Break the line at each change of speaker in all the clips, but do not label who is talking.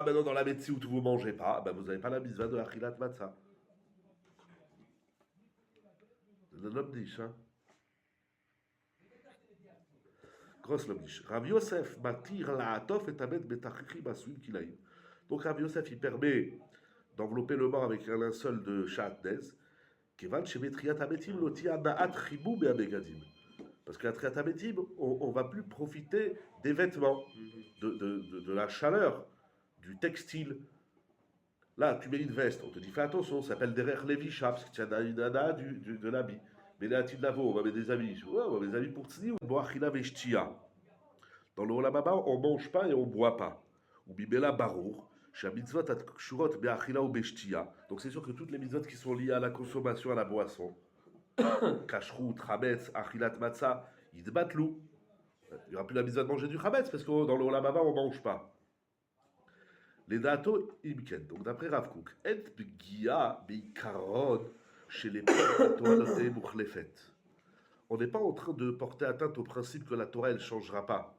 Maintenant, dans la médecine où vous ne mangez pas, ben, vous n'avez pas la mitzvah de Achilat Matzah. C'est un oblige, hein. Grosse l'oblige. Rav Yosef matir la'atof et tamet betachichim asuim kilaim. Donc Rav Yosef, il permet d'envelopper le mort avec un linceul de Shatnez. Kevan shemetriat ametim lotia na'at chibou be'abegadim. Parce qu'à Triat Ametim, on ne va plus profiter des vêtements, de la chaleur, du textile. Là, tu mets une veste, on te dit fais attention, ça s'appelle derrière Levisha, parce que tu as une nana de l'habit. Mais là, tu l'as, on va mettre des habits. Ouais, on va mettre des habits pour Tzni ou Boachila Veshtia. Dans le Olam Haba, on ne mange pas et on ne boit pas. Ou Bibela Barour, Shamitzvot at Kshurot Beachila ou Beshtia. Donc c'est sûr que toutes les mitzvot qui sont liées à la consommation, à la boisson, Kashrut, Chametz, Achilat Matzah, ils te battent loup. Il n'y aura plus la mitzvah de manger du Chametz, parce que dans le Olam Haba, on ne mange pas. Les datos imken. Donc d'après Rav Kook, et b'gia beikaron chez les Torah mukhlefet. On n'est pas en train de porter atteinte au principe que la Torah elle changera pas.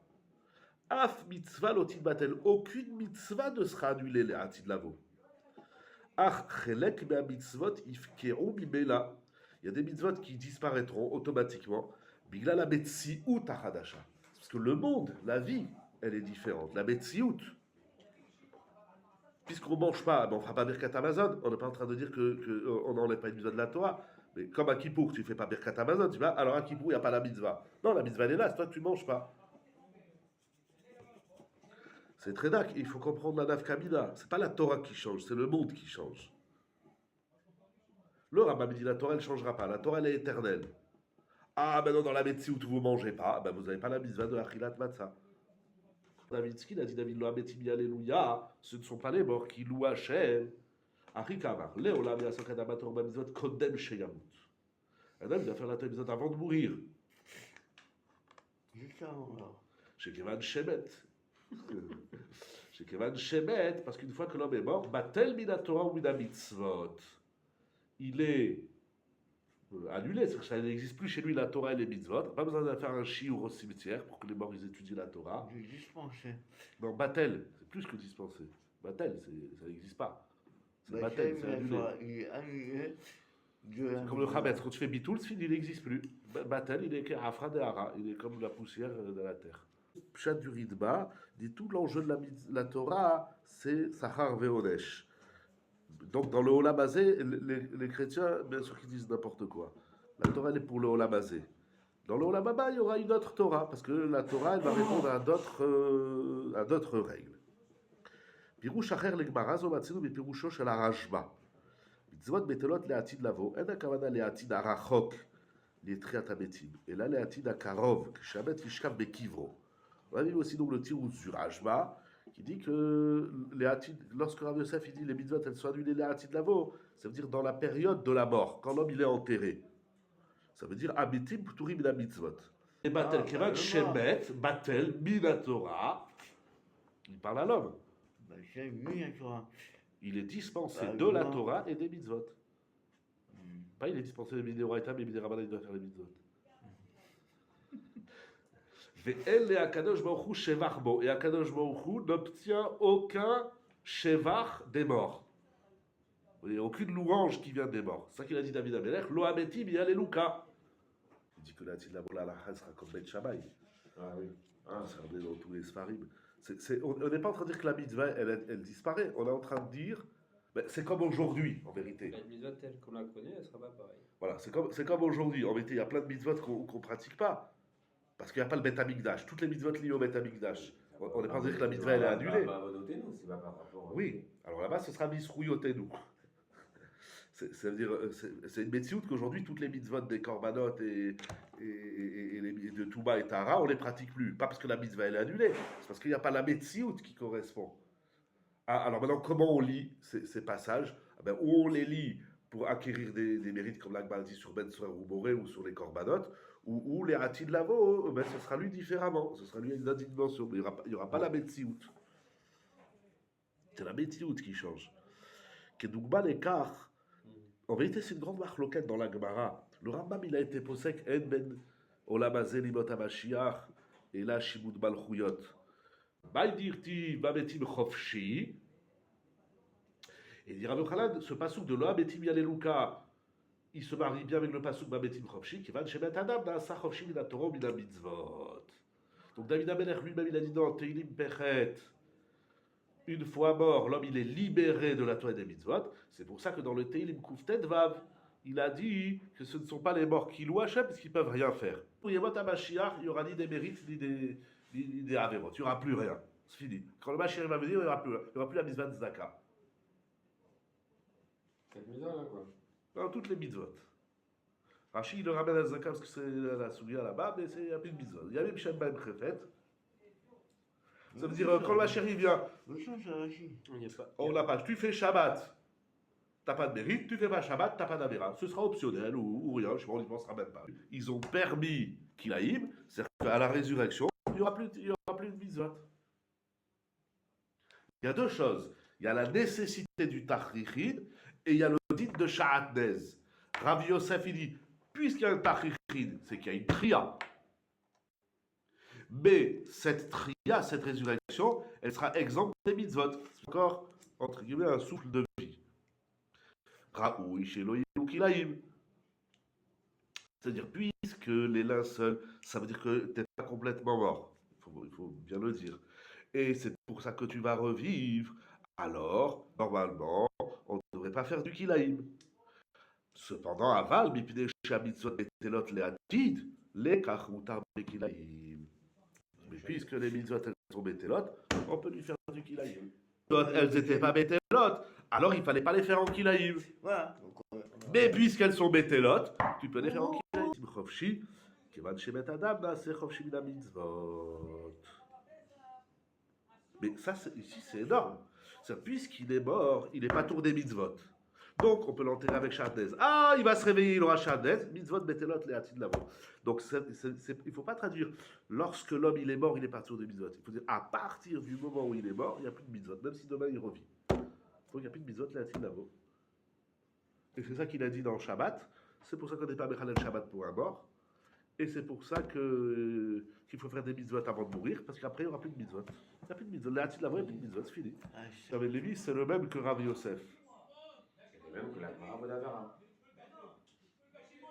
Af mitzvah lotin batel. Aucune mitzvah ne sera annulée les atid lavo. Ach chelek mea mitzvot ifkeru mimela. Il y a des mitzvot qui disparaîtront automatiquement. Bigla la metsiout achadasha. Parce que le monde, la vie, elle est différente. La metsiout. Puisqu'on ne mange pas, ben on ne fera pas Birkat Amazon. On n'est pas en train de dire qu'on n'enlève pas une mitzvah de la Torah. Mais comme à Kippour, tu ne fais pas Birkat Amazon, tu vas, alors à Kippour, il n'y a pas la mitzvah. Non, la mitzvah, elle est là, c'est toi que tu ne manges pas. C'est très dac, il faut comprendre la nafkamina. Ce n'est pas la Torah qui change, c'est le monde qui change. Le Rambam dit la Torah, elle ne changera pas. La Torah, elle est éternelle. Ah, maintenant, dans la médecine où vous ne mangez pas, ben vous n'avez pas la mitzvah de Achilat Matzah. David Skin a dit David lo ametim alléluia, ce ne sont pas les morts qui louent Hachem. Arikamar, Léolam yasokat amator bamizot kodem sheyamut. Un homme doit faire la Torah avant de mourir.
Juste avant, là.
Chez Kevan Shemet. Chez Kevan Shemet, parce qu'une fois que l'homme est mort, Batel mina Torah ou mina mitzvot. Il est annulé, c'est-à-dire que ça n'existe plus chez lui la Torah et les mitzvot. Pas besoin de faire un chiour au cimetière pour que les morts ils étudient la Torah.
Du dispensé.
Non, Batel, c'est plus que dispensé. Batel, ça n'existe pas. C'est Batel, c'est annulé.
Il est annulé.
C'est comme le Chametz, quand tu fais Bitoul, il n'existe plus. Batel, il est Afra de Hara, il est comme la poussière de la terre. Pshat du Ridba dit tout l'enjeu de la Torah, c'est Sachar Veonesh. Donc dans le Olam Hazé, les chrétiens, bien sûr qu'ils disent n'importe quoi. La Torah, elle est pour le Olam Hazé. Dans le Olam Haba, il y aura une autre Torah, parce que la Torah, elle va répondre à d'autres règles. Pirouche acher legmara zo matzinu bepirousho shel harashba. Mitzvot betelot le'atid lavo, en הכוונה לעתיד הרחוק, לתחיית המתים, אלא לעתיד הקרוב, כשהמת ישכב בקברו. On a vu aussi donc le tirou sur Hashba, qui dit que lorsque Rav Yosef il dit les mitzvot elles sont annulées les atid lavo, ça veut dire dans la période de la mort, quand l'homme il est enterré. Ça veut dire abitim pturim min mitzvot. Et batel kevan shemet, batel min Torah. Il parle à l'homme.
C'est mis à Torah.
Il est dispensé de la Torah et des mitzvot. Pas il est dispensé des midoraita, mais midérabana il doit faire les mitzvot. Et Akadosh Baruch Hu shevach bo. Et Akadosh Baruch Hu n'obtient aucun shevach des morts. Il n'y a aucune louange qui vient des morts. C'est ça qu'il a dit David Amelech. Lo ametim yaleluka. Il dit que la tila bola la sera comme Bet Shammai.
Ah oui.
Ah, ça revient dans tous les sfarim. On n'est pas en train de dire que la mitzvah, elle disparaît. On est en train de dire, ben, c'est comme aujourd'hui, en vérité.
La mitzvah telle qu'on la connaît, elle ne sera pas pareille.
Voilà, c'est comme aujourd'hui. En vérité, il y a plein de mitzvot qu'on ne pratique pas. Parce qu'il n'y a pas le Bet Hamikdash. Toutes les mitzvot liées au Bet Hamikdash. On n'est pas en train de dire que la mitzvah, elle est annulée.
C'est pas par rapport.
Oui, alors là-bas, ce sera Misrouyotenu. C'est-à-dire, c'est une médecine qu'aujourd'hui, toutes les mitzvot des korbanot et de Touba et Tara, on ne les pratique plus. Pas parce que la mitzvah elle est annulée, c'est parce qu'il n'y a pas la médecine qui correspond. Ah, alors maintenant, comment on lit ces passages? Ah ben, ou on les lit pour acquérir des mérites, comme l'Akbar dit sur Ben Soer ou Boré ou sur les korbanot, ou les Hatid Lavo, ben, ce sera lu différemment. Ce sera lu à une autre dimension. Mais il n'y aura pas la médecine. C'est la médecine qui change. Kedougba l'écart. En vérité, c'est une grande marloquette dans la Gemara. Le Rambam, il a été posek en ben olam hazeh limot hamashiach et la shimud malchuyot. Baïdirti babetim chofshi. Et dit Rabbi Yochanan, ce passouk de Loa Betim Yaleluka, il se marie bien avec le passouk Babetim Chofshi, qui va chez Bet Adam, Naasa Chofshi Mina Torah Mina Mitzvot. Donc David Amelech lui-même, il a dit dans Teilim Pechet, une fois mort, l'homme il est libéré de la Torah et des Mitzvot. C'est pour ça que dans le Teilim Kuftet Vav, il a dit que ce ne sont pas les morts qui louent Hachem, parce qu'ils ne peuvent rien faire. Pour Yemot HaMashiach, il n'y aura ni des mérites, ni des Averot. Il n'y aura plus rien. C'est fini. Quand le Mashiach va venir, il n'y aura plus la Mitzvah de Zdaka.
4 000 ans, là, quoi.
Dans toutes les mitzvot. Rashi, il le ramène à Zaka parce que c'est la Sougia là-bas, mais il n'y a plus de mitzvot. Il y a même Shem Baem Chefet. Ça veut dire, quand le Mashiach vient,
Le change à Rachi.
Il n'y a pas.
on l'a pas. Tu fais Shabbat, t'as pas de mérite. Tu fais pas Shabbat, t'as pas d'Avéra. Ce sera optionnel ou rien. Je sais pas, on n'y pensera même pas. Ils ont permis Kilaïm, c'est-à-dire qu'à la résurrection, il n'y aura plus de mitzvot. Il y a deux choses. Il y a la nécessité du Tachrichin et il y a le dit de Sha'atnez. Rabbi Yosef, il dit, puisqu'il y a un Tachrichin, c'est qu'il y a une tria. Mais cette tria, cette résurrection, elle sera exempte des mitzvot. C'est encore, entre guillemets, un souffle de vie. Raoui chez Loïlou Kilaïm. C'est-à-dire, puisque les linceuls, ça veut dire que tu n'es pas complètement mort. Il faut bien le dire. Et c'est pour ça que tu vas revivre. Alors, normalement, on ne devrait pas faire du Kilaïm. Cependant, aval, mipnei shamitzvot betelot le'atid, lekachmutar bekilaïm. Mais puisque les mitzvot elles sont betelot, on peut lui faire du kilaïm. Elles n'étaient pas betelot, alors il ne fallait pas les faire en kilaïm.
Voilà.
Mais puisqu'elles sont betelot, tu peux les faire en kilaïm. Chofshi, kevan shemet adam na'aseh chofshi min hamitzvot. Mais ça, ici, c'est énorme. Puisqu'il est mort, il n'est pas tour des mitzvot. Donc, on peut l'enterrer avec Shadnez. Ah, il va se réveiller, il aura Shadnez. Mitzvot, betelot, le'atid lavo. Donc, il ne faut pas traduire. Lorsque l'homme, il est mort, il n'est pas tour des mitzvot. Il faut dire, à partir du moment où il est mort, il n'y a plus de mitzvot. Même si demain, il revit. Donc, il n'y a plus de mitzvot, le'atid lavo. Et c'est ça qu'il a dit dans Shabbat. C'est pour ça qu'on n'est pas Mechalel Shabbat pour un mort. Et c'est pour ça qu'il faut faire des mitzvot avant de mourir, parce qu'après, il n'y aura plus de mitzvot. Il n'y a plus de mitzvot. Le'atid lavo, il n'y a plus de mitzvot, c'est fini. David Lévi, c'est le même que Rav Yosef.
C'est le même que la parabole d'Avara.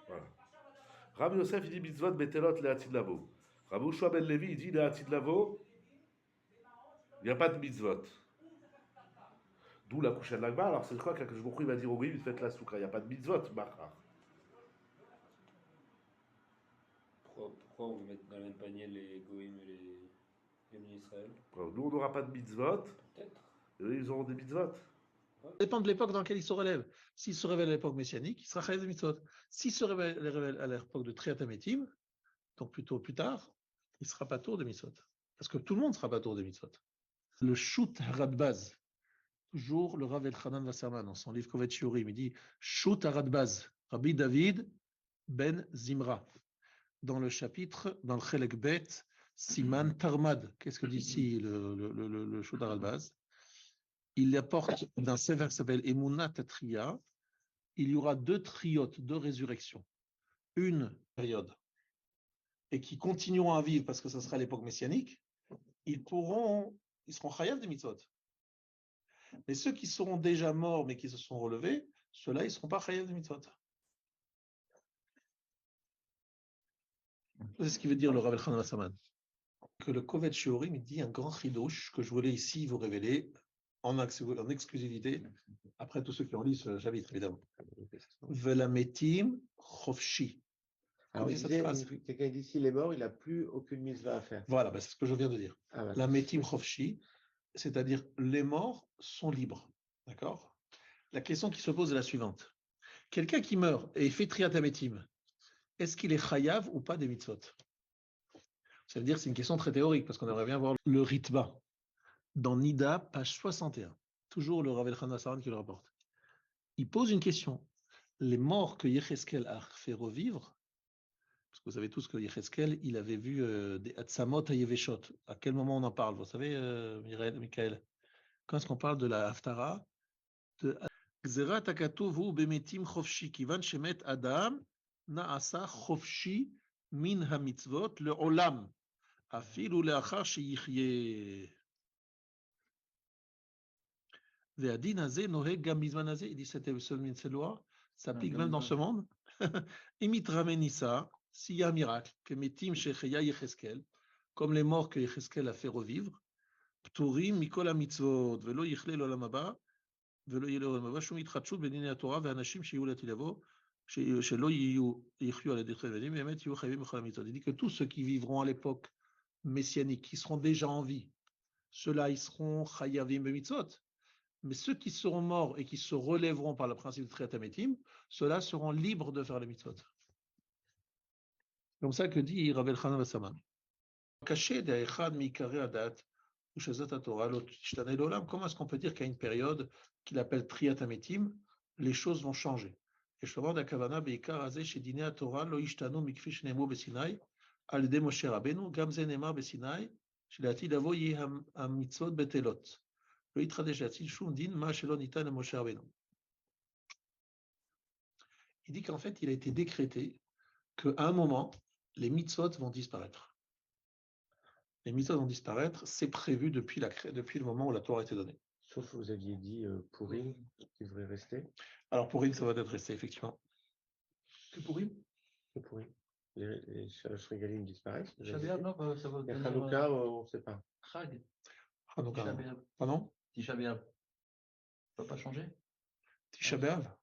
Voilà. Rabbi Yosef, il dit mitzvot betelot le'atid lavo. Rabbi Ushua ben Levi, il dit le'atid lavo, il n'y a pas de mitzvot. D'où la couche de l'agma. Alors c'est quoi que je il va dire oui, faites la soukha, il n'y a pas de mitzvot, Machar.
Pourquoi on met dans le même panier les Goïm et les Israël?
Nous, on n'aura pas de mitzvot,
Peut-être.
et eux, ils auront des mitzvot.
Ça dépend de l'époque dans laquelle il se relève. S'il se révèle à l'époque messianique, il sera chayav de mitzvot. S'il se révèle à l'époque de Triat HaMetim, donc plutôt plus tard, il ne sera pas tour de mitzvot. Parce que tout le monde ne sera pas tour de mitzvot. Le Shoot Haradbaz, toujours le Rav Elchanan Wasserman, dans son livre Kovet Shiurim, il dit Shoot Haradbaz, Rabbi David ben Zimra, dans le chapitre, dans le Chelek Bet, Siman Tarmad. Qu'est-ce que dit ici le Shoot Haradbaz? Il apporte d'un sévère qui s'appelle Emunat Tria. Il y aura deux triotes, deux résurrections. Une période, et qui continueront à vivre parce que ce sera l'époque messianique, ils seront chayav de mitzvot. Mais ceux qui seront déjà morts mais qui se sont relevés, ceux-là, ils ne seront pas chayav de mitzvot. C'est ce qui veut dire le Rav Elchanan Wasserman. Que le Kovet Shiurim, il dit un grand chidouche que je voulais ici vous révéler en exclusivité, après tous ceux qui ont lu ce chapitre, évidemment. Velametim chofshi.
Alors, il disait, quelqu'un dit s'il est mort, il n'a plus aucune mitzvah à faire.
Voilà, c'est ce que je viens de dire.
Ah, voilà.
La metim chofshi, c'est-à-dire les morts sont libres. D'accord? La question qui se pose est la suivante. Quelqu'un qui meurt et fait triat hametim, est-ce qu'il est chayav ou pas des mitzvot? Ça veut dire que c'est une question très théorique, parce qu'on aimerait bien voir le ritba. Dans Nida, page 61, toujours le Rav Elchanan Wasserman qui le rapporte. Il pose une question. Les morts que Yecheskel a fait revivre, parce que vous savez tous que Yecheskel, il avait vu des Hatsamot à Yeveshot. À quel moment on en parle? Vous savez, Michael? Quand est-ce qu'on parle de la Haftara de Gzerat Akatuvu Bemetim Chofshi, Kivan Shemet Adam, Naasa Chofshi Min HaMitzvot, le Olam, Afilu Leachar Sheyichye. Ve'adin hazeh noheg gam bizman hazeh. Il dit cette loi s'applique même dans ce monde. Imit ramenissa, s'il y a un miracle, que metim shecheya Yecheskel, comme les morts que Yecheskel a fait revivre, pturim mikol hamitzvot, velo yichle l'olam haba, velo yile l'olam haba, shum yitchatshut bedinei haTorah, ve'anashim sheyu latilavo, shelo yichyu al yedei chevedim, ve'emet yihu chayvim b'chol hamitzvot. Il dit que tous ceux qui vivront à l'époque messianique, qui seront déjà en vie, ceux-là, ils seront chayavim b'mitzvot. Mais ceux qui seront morts et qui se relèveront par le principe de Triat HaMetim, ceux-là seront libres de faire les mitzvot. Comme ça que dit Rav Elchanan Vassaman. Caché d'Echad Mikare Adat, ou Shazat Torah, l'Otishtanei l'Olam, comment est-ce qu'on peut dire qu'à une période qu'il appelle Triat HaMetim, les choses vont changer? Et je demande à Kavana Beikar Azeh chez Dinei Torah, Lo Ishtanu Mikfi Shnemo Besinai, Al de Moshe Rabbeinu, Gamze Nema Besinai, chez Latid Avo Yi HaMitzvot Betelot. Il dit qu'en fait, il a été décrété qu'à un moment, les mitzvot vont disparaître. Les mitzvot vont disparaître, c'est prévu depuis le moment où la Torah a été donnée.
Sauf que vous aviez dit Pourim qui devrait rester.
Alors Pourim, ça va être resté, effectivement. Que Pourim?
Que Pourim. Les Shregalim disparaissent.
Shabbat, non, ça va
Et Hanouka, on ne sait pas.
Chag.
Hanouka. Pardon?
Tisha B'Av. Ça ne va pas changer?
Tisha B'Av.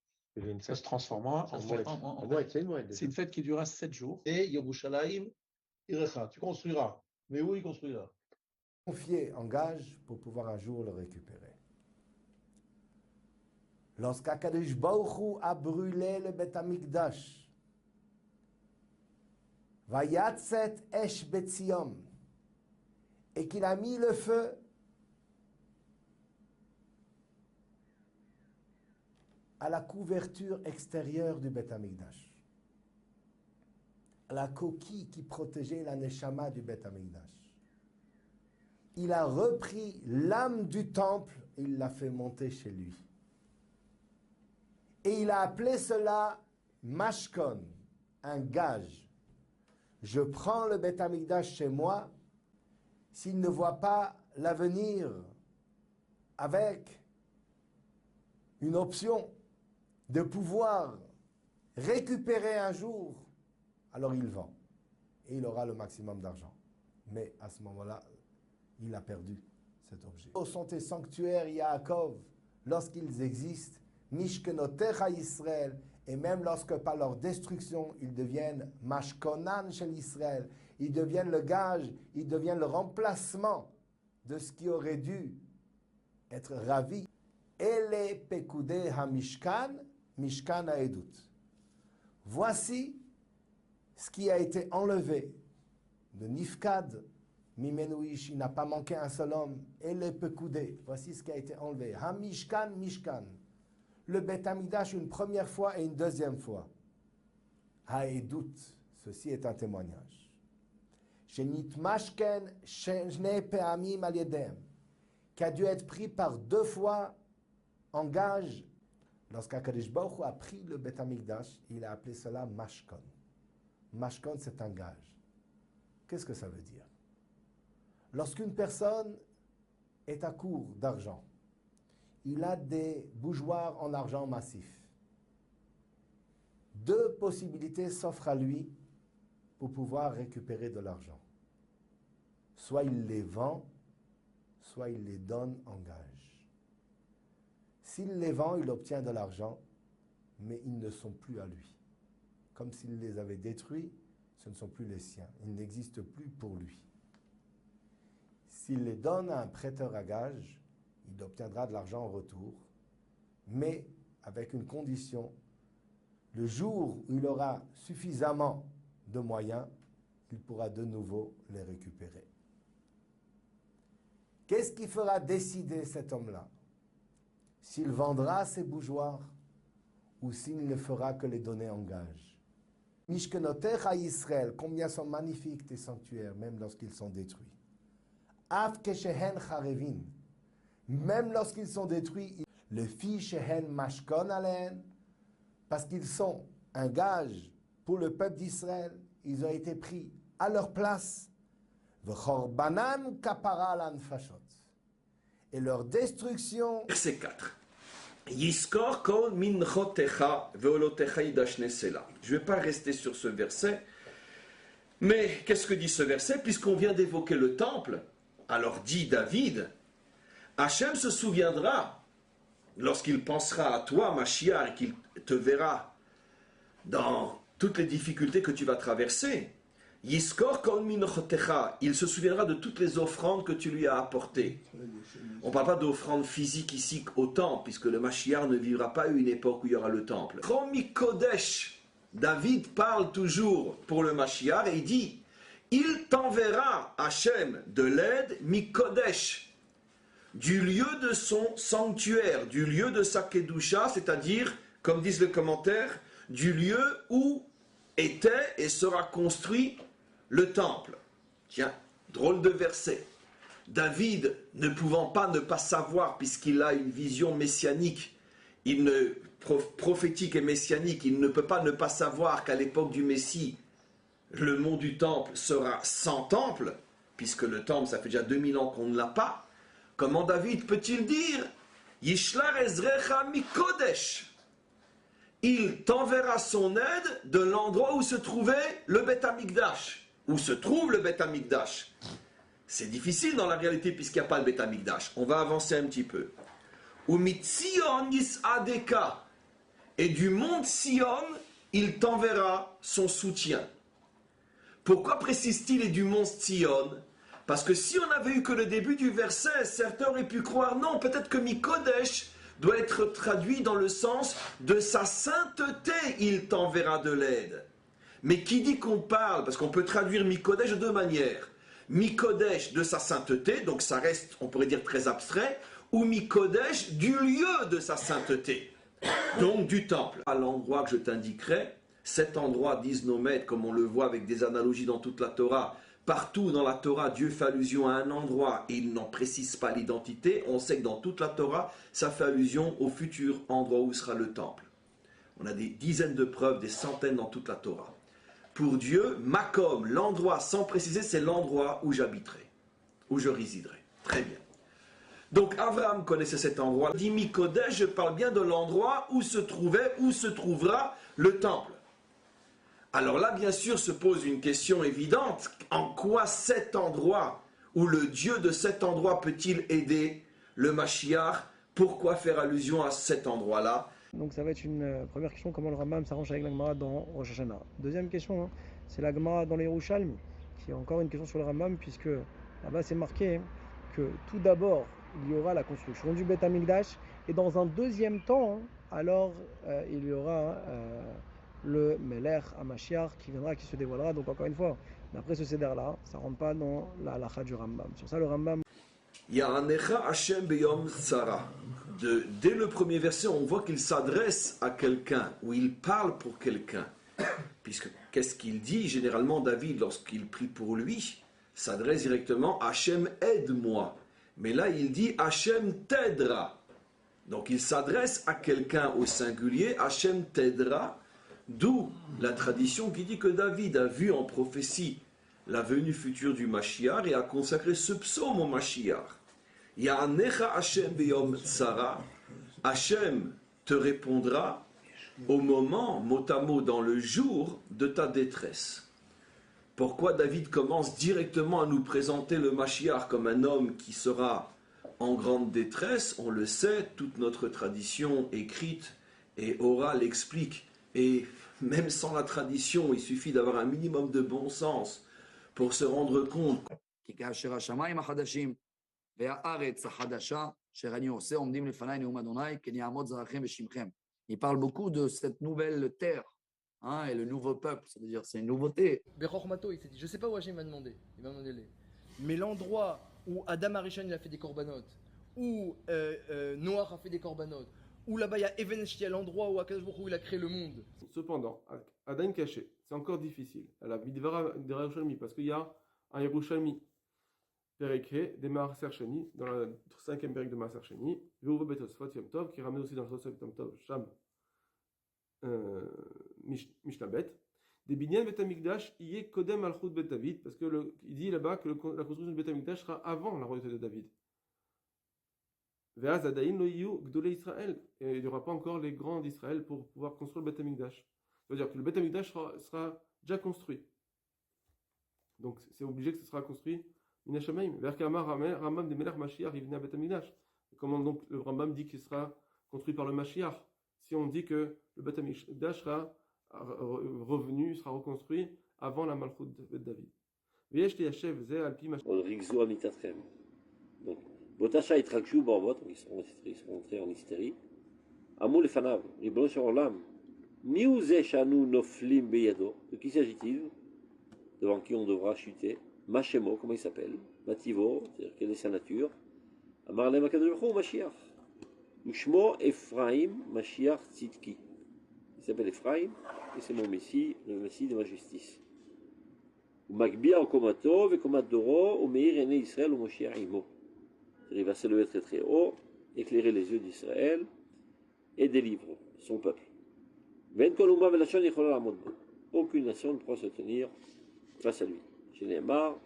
Ça se transformera en fête. C'est une fête qui durera 7 jours. Et Yerushalayim Irecha. Tu construiras. Mais où il construira?
Confier en gage pour pouvoir un jour le récupérer. Lorsqu'Akadosh Baruch Hu a brûlé le Beth Amikdash, Vayatzet Esh Betzion, et qu'il a mis le feu à la couverture extérieure du Beth Amikdash, à la coquille qui protégeait la Neshama du Beth Amikdash. Il a repris l'âme du temple et il l'a fait monter chez lui. Et il a appelé cela Mashkon, un gage. Je prends le Beth Amikdash chez moi, s'il ne voit pas l'avenir avec une option de pouvoir récupérer un jour, alors il vend. Et il aura le maximum d'argent. Mais à ce moment-là, il a perdu cet objet. Au sont tes sanctuaires, Yaakov, lorsqu'ils existent, Mishkenotecha Israël, et même lorsque par leur destruction, ils deviennent Mashkonan chez l'Israël, ils deviennent le gage, ils deviennent le remplacement de ce qui aurait dû être ravi. Ele Pekudei HaMishkan, Mishkan HaEdut. Voici ce qui a été enlevé de Nifkad, Mimenouish, il n'a pas manqué un seul homme. Ele Pekudei, voici ce qui a été enlevé. HaMishkan, Mishkan. Le Beth Amikdash une première fois et une deuxième fois. Haedut, ceci est un témoignage. Shenitmashken shne pe'amim al yedem, qui a dû être pris par 2 fois en gage. Lorsqu'Akadosh Baruch Hu a pris le Beth Amikdash, il a appelé cela Mashkon. Mashkon, c'est un gage. Qu'est-ce que ça veut dire? Lorsqu'une personne est à court d'argent, il a des bougeoirs en argent massif. 2 possibilités s'offrent à lui pour pouvoir récupérer de l'argent. Soit il les vend, soit il les donne en gage. S'il les vend, il obtient de l'argent, mais ils ne sont plus à lui. Comme s'il les avait détruits, ce ne sont plus les siens. Ils n'existent plus pour lui. S'il les donne à un prêteur à gage, il obtiendra de l'argent en retour, mais avec une condition. Le jour où il aura suffisamment de moyens, il pourra de nouveau les récupérer. Qu'est-ce qui fera décider cet homme-là? S'il vendra ses bougeoirs ou s'il ne fera que les donner en gage. Mishkenotecha Israël, combien sont magnifiques tes sanctuaires, même lorsqu'ils sont détruits. Af keshehen charevin, même lorsqu'ils sont détruits, le fi shehen mashkon alen, parce qu'ils sont un gage pour le peuple d'Israël, ils ont été pris à leur place. V'chorbanan kapara al anfashot. et leur destruction.
Verset 4. Yiskor kol minchotecha veolotecha idashne sela. Je ne vais pas rester sur ce verset, mais qu'est-ce que dit ce verset? Puisqu'on vient d'évoquer le temple, alors dit David, Hachem se souviendra, lorsqu'il pensera à toi, Mashiach, et qu'il te verra dans toutes les difficultés que tu vas traverser. Yiskor kol minchotecha, il se souviendra de toutes les offrandes que tu lui as apportées. On ne parle pas d'offrandes physiques ici au temple, puisque le Mashiach ne vivra pas une époque où il y aura le temple. Chomi Kodesh, David parle toujours pour le Mashiach et il dit, il t'enverra, Hachem, de l'aide, Mikodesh, du lieu de son sanctuaire, du lieu de sa Kedusha, c'est-à-dire, comme disent les commentaires, du lieu où était et sera construit le temple. Tiens, drôle de verset. David, ne pouvant pas ne pas savoir, puisqu'il a une vision messianique, prophétique et messianique, il ne peut pas ne pas savoir qu'à l'époque du Messie, le mont du temple sera sans temple, puisque le temple, ça fait déjà 2000 ans qu'on ne l'a pas. Comment David peut-il dire Yishlar Ezrecha Mikodesh, il t'enverra son aide de l'endroit où se trouvait le Beth Amikdash, où se trouve le Beth Amikdash. C'est difficile dans la réalité puisqu'il n'y a pas le Beth Amikdash. On va avancer un petit peu. Umitzion Yisadeka, et du mont Sion, il t'enverra son soutien. Pourquoi précise-t-il et du mont Sion? Parce que si on avait eu que le début du verset, certains auraient pu croire non, peut-être que Mikodesh doit être traduit dans le sens de sa sainteté, il t'enverra de l'aide. Mais qui dit qu'on parle? Parce qu'on peut traduire Mikodesh de deux manières. Mikodesh de sa sainteté, donc ça reste, on pourrait dire, très abstrait, ou Mikodesh du lieu de sa sainteté, donc du temple. À l'endroit que je t'indiquerai, cet endroit, disent nos maîtres, comme on le voit avec des analogies dans toute la Torah, partout dans la Torah, Dieu fait allusion à un endroit et il n'en précise pas l'identité. On sait que dans toute la Torah, ça fait allusion au futur endroit où sera le temple. On a des dizaines de preuves, des centaines dans toute la Torah. Pour Dieu, Makom, l'endroit sans préciser, c'est l'endroit où j'habiterai, où je résiderai. Très bien. Donc Abraham connaissait cet endroit. Dit Mikodesh, je parle bien de l'endroit où se trouvait, où se trouvera le temple. Alors là, bien sûr, se pose une question évidente. En quoi cet endroit, ou le Dieu de cet endroit peut-il aider le Mashiach? Pourquoi faire allusion à cet endroit-là?
Donc ça va être une première question, comment le Rambam s'arrange avec la Gemara dans Rosh Hashanah. Deuxième question, c'est la Gemara dans les Yerushalmi, qui est encore une question sur le Rambam, puisque là-bas c'est marqué que tout d'abord, il y aura la construction du Beth Amikdash, et dans un deuxième temps, alors il y aura le Melech HaMashiach qui viendra, qui se dévoilera. Donc encore une fois, d'après ce céder-là, ça ne rentre pas dans la halakha du Rambam. Sur ça, le Rambam...
Ya'anecha Hashem beyom tzara. Dès le premier verset, on voit qu'il s'adresse à quelqu'un, ou il parle pour quelqu'un. Puisque, qu'est-ce qu'il dit? Généralement, David, lorsqu'il prie pour lui, s'adresse directement à Hashem, aide-moi. Mais là, il dit Hashem t'aidera. Donc, il s'adresse à quelqu'un au singulier, Hashem t'aidera. D'où la tradition qui dit que David a vu en prophétie la venue future du Mashiach et a consacré ce psaume au Mashiach. Ya'anecha Hashem beyom tzara. Hashem te répondra au moment, mot à mot, dans le jour de ta détresse. Pourquoi David commence directement à nous présenter le Mashiach comme un homme qui sera en grande détresse? On le sait, toute notre tradition écrite et orale explique. Et même sans la tradition, il suffit d'avoir un minimum de bon sens pour se rendre compte.
Il parle beaucoup de cette nouvelle terre, et le nouveau peuple, c'est-à-dire c'est une nouveauté.
Bechormato, il s'est dit, je ne sais pas où Hachem m'a demandé, il m'a demandé les. Mais l'endroit où Adam Arishon il a fait des corbanotes, où Noach a fait des corbanotes, où là-bas il y a Even Shtia, l'endroit où Akadosh Baruch Hu il a créé le monde.
Cependant, Adam caché, c'est encore difficile. À la Bidvara de Yerushalmi, parce qu'il y a un Yerushalmi, Perikhe, des Maaser Sheni, dans le 5e Perek de Maaser Sheni, Veuve Betosfot Yom Tov, qui ramène aussi dans le Tosfot Yom Tov, Sham, Mishnabet, des Binyan Bet Amikdash, Iye Kodem Alchut Bet David, parce qu'il dit là-bas que la construction du Bet Amikdash sera avant la royauté de David. Ve'az adayin lo yiyu gdolei Israël. Et il n'y aura pas encore les grands d'Israël pour pouvoir construire le Beth Amikdash. C'est-à-dire que le Beth Amikdash sera déjà construit. Donc c'est obligé que ce sera construit Min Hashamayim. Verkama Rambam de Melech Mashiach Yivnei Beth Amikdash. Comment donc le Rambam dit qu'il sera construit par le Mashiach? Si on dit que le Beth Amikdash sera revenu, sera reconstruit avant la Malchut de David.
Donc, Botasha et Trakshu Borvot, ils seront entrés en hystérie. Amou le Fanav, Ribon sur Olam, Miouze Shanu Noflim Beyado, de qui s'agit-il? Devant qui on devra chuter? Machemo, comment il s'appelle? Mativo, c'est-à-dire quelle est sa nature? Amarle Makadoujou, Mashiach. Ushmo Ephraim, Mashiach Tzidki. Il s'appelle Ephraim, et c'est mon Messie, le Messie de ma justice. Magbia au Komato, Vekomat Doro, au Meir Ene Israël, au Moshiach Imo. Il va s'élever très très haut, éclairer les yeux d'Israël et délivre son peuple. Aucune nation ne pourra se tenir face à lui. Chez Neymar,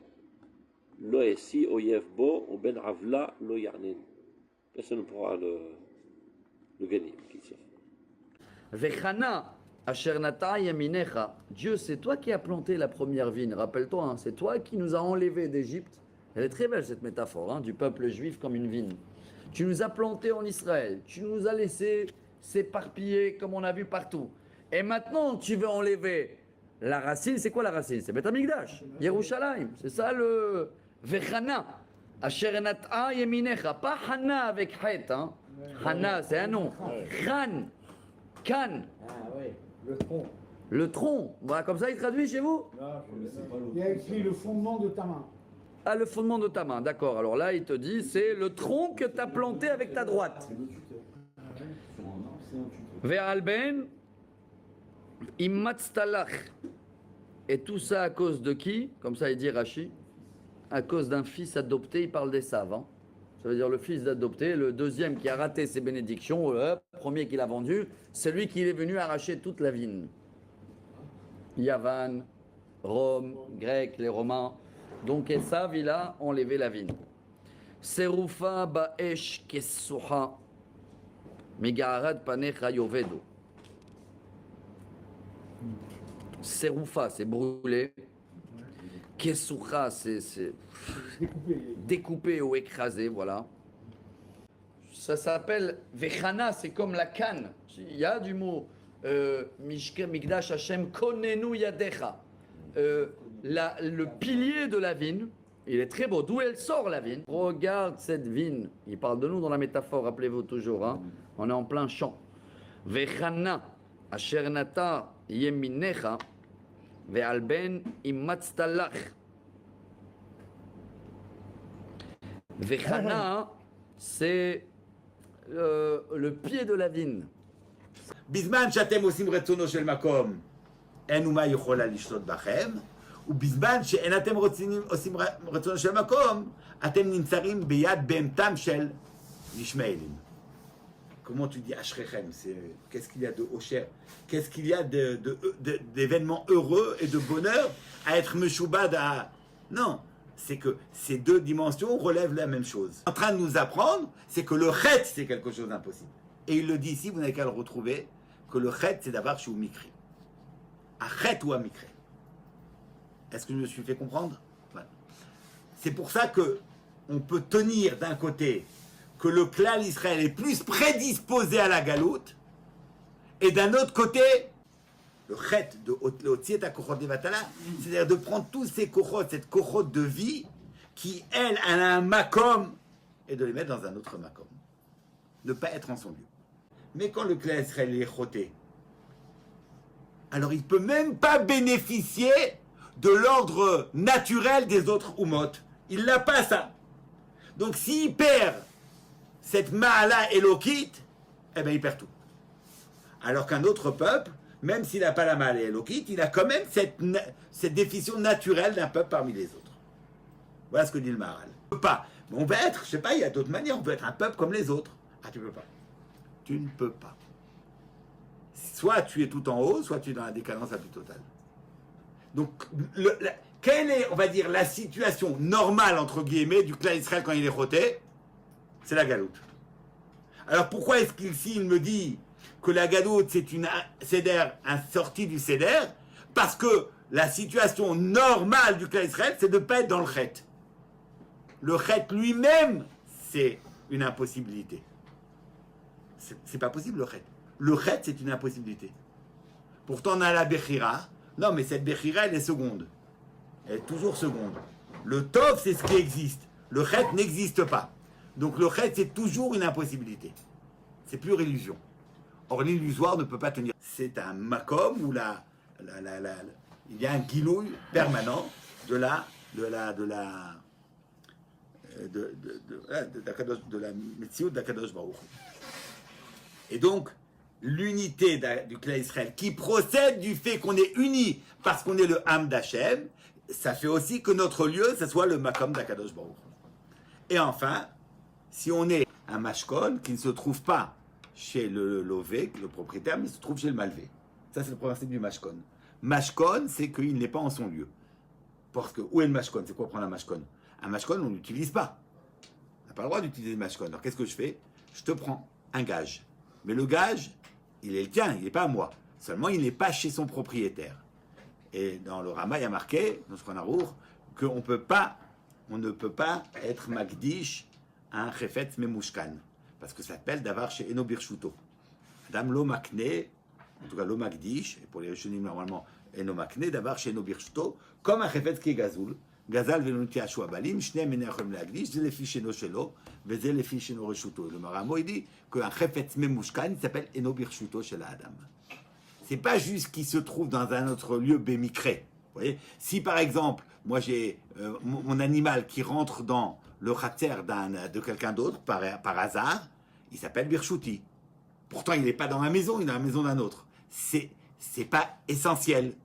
Lo Esi Oyev Bo, ou Ben Avla Lo Yarnen. Personne ne pourra le gagner.
Vechana. Dieu, c'est toi qui as planté la première vigne. Rappelle-toi, hein, c'est toi qui nous as enlevés d'Égypte. Elle est très belle cette métaphore, hein, du peuple juif comme une vigne. Tu nous as plantés en Israël. Tu nous as laissés s'éparpiller comme on a vu partout. Et maintenant, tu veux enlever la racine. C'est quoi la racine? C'est Beth Amikdash, Yerushalayim. C'est ça le Vechana. Asher nata yeminecha. Pas Hana avec Het. Hein. Hana, c'est un nom. Khan. Khan.
Ah oui, le tronc.
Le tronc, voilà, comme ça il traduit chez vous?
Il y a écrit le fondement de ta main.
Ah, le fondement de ta main, d'accord. Alors là, il te dit, c'est le tronc que tu as planté avec ta droite. Ve'alben, immatztalach. Et tout ça à cause de qui? Comme ça il dit Rashi. À cause d'un fils adopté, il parle des savants. Ça veut dire le fils d'adopté, le deuxième qui a raté ses bénédictions, le premier qu'il a vendu, c'est lui qui est venu arracher toute la vigne. Yavan, Rome, Grec, les Romains. Donc Esav, il a enlevé la vigne. Serufa ba'esh kessuha, migarad panecha yovedo. Serufa, c'est brûlé. Kessuha, c'est découpé ou écrasé, voilà. Ça s'appelle Vechana, c'est comme la canne. Il y a du mot Migdash Hashem Konenu Yadecha. Le pilier de la vigne, il est très beau. D'où elle sort la vigne? Regarde cette vigne. Il parle de nous dans la métaphore, rappelez-vous toujours. Hein? On est en plein champ. Vechana Asher Nata Yeminecha Ve'alben Immatztalach. Vechana, c'est le pied de la vigne.
בזמן שאתם עושים רצונו של מקום, אין אומה יכולה לשלוט בכם, ובזמן שאין אתם עושים רצונו של מקום, אתם נמצאים ביד בהמתם של ישמעאלים. Comment tu dis Ashrechem? Qu'est-ce qu'il y a de Osher? Qu'est-ce qu'il y a d'événements heureux et de bonheur à être Meshoubad à... Non, c'est que ces deux dimensions relèvent la même chose. En train de nous apprendre, c'est que le chet, c'est quelque chose d'impossible. Et il le dit ici, vous n'avez qu'à le retrouver, que le chet, c'est d'avoir chez Mikri. À chet ou à Mikri. Est-ce que je me suis fait comprendre? Voilà. C'est pour ça que on peut tenir d'un côté que le clan Israël est plus prédisposé à la galoute, et d'un autre côté, le chet de Otziet HaKochot Levatala, c'est-à-dire de prendre tous ces kochot, cette kochot de vie, qui, elle a un makom, et de les mettre dans un autre makom. Ne pas être en son lieu. Mais quand le clan Israël est choté, alors il ne peut même pas bénéficier de l'ordre naturel des autres umot. Il n'a pas ça. Donc s'il perd cette ma'ala élokite, eh bien il perd tout. Alors qu'un autre peuple, même s'il n'a pas la ma'ala élokite, il a quand même cette définition naturelle d'un peuple parmi les autres. Voilà ce que dit le Maharal. On peut pas. On peut être, je sais pas, il y a d'autres manières, on peut être un peuple comme les autres. Ah, tu peux pas. Tu ne peux pas. Soit tu es tout en haut, soit tu es dans la décadence la plus totale. Donc, quelle est, on va dire, la situation normale, entre guillemets, du clan Israël quand il est roté? C'est la galoute. Alors pourquoi est-ce qu'ici il me dit que la galoute c'est une sortie du Seder? Parce que la situation normale du clan Israël, c'est de ne pas être dans le chet. Le chet lui-même, c'est une impossibilité. C'est pas possible le chet. Le chet, c'est une impossibilité. Pourtant, on a la Bechira. Non, mais cette Bechira, elle est seconde. Elle est toujours seconde. Le Tov, c'est ce qui existe. Le chet n'existe pas. Donc le chet, c'est toujours une impossibilité. C'est pure illusion. Or, l'illusoire ne peut pas tenir. C'est un makom où il y a un guilouille permanent de la Metziut d'Akadosh Baruch. Et donc, l'unité du clan Israël qui procède du fait qu'on est unis parce qu'on est le Ham d'Hachem, ça fait aussi que notre lieu, ce soit le Makom d'Akadosh Baruch. Et enfin, si on est un Mashkon qui ne se trouve pas chez le Lové, le propriétaire, mais il se trouve chez le Malvé. Ça, c'est le principe du Mashkon. Mashkon, c'est qu'il n'est pas en son lieu. Parce que, où est le Mashkon? C'est quoi prendre un Mashkon? Un Mashkon, on ne l'utilise pas. On n'a pas le droit d'utiliser le Mashkon. Alors, qu'est-ce que je fais? Je te prends un gage. Mais le gage, il est le tien, il n'est pas à moi. Seulement, il n'est pas chez son propriétaire. Et dans le Rama, il y a marqué, dans ce qu'on a rour, qu'on ne peut pas être Magdish à un Chefetz Memushkan. Parce que ça s'appelle d'avoir chez Eno Birshuto. Madame Lo Makne, en tout cas Lo Magdish, et pour les Rishonim normalement Eno Makne, d'avoir chez Eno Birshuto, comme un Chefetz qui est Gazoul. Gazal venuti ashua balim, shne menachem lagdish, c'est les fiches no shelo, c'est les fiches no reshuto. Le Maramo il dit qu'un chefetz memushkan il s'appelle eno birshuto chez la Adam. C'est pas juste qu'il se trouve dans un autre lieu bémicré. Vous voyez, si par exemple, moi j'ai mon animal qui rentre dans le khatser de quelqu'un d'autre par hasard, il s'appelle birshuti. Pourtant il n'est pas dans ma maison, il est dans la maison d'un autre. C'est pas essentiel,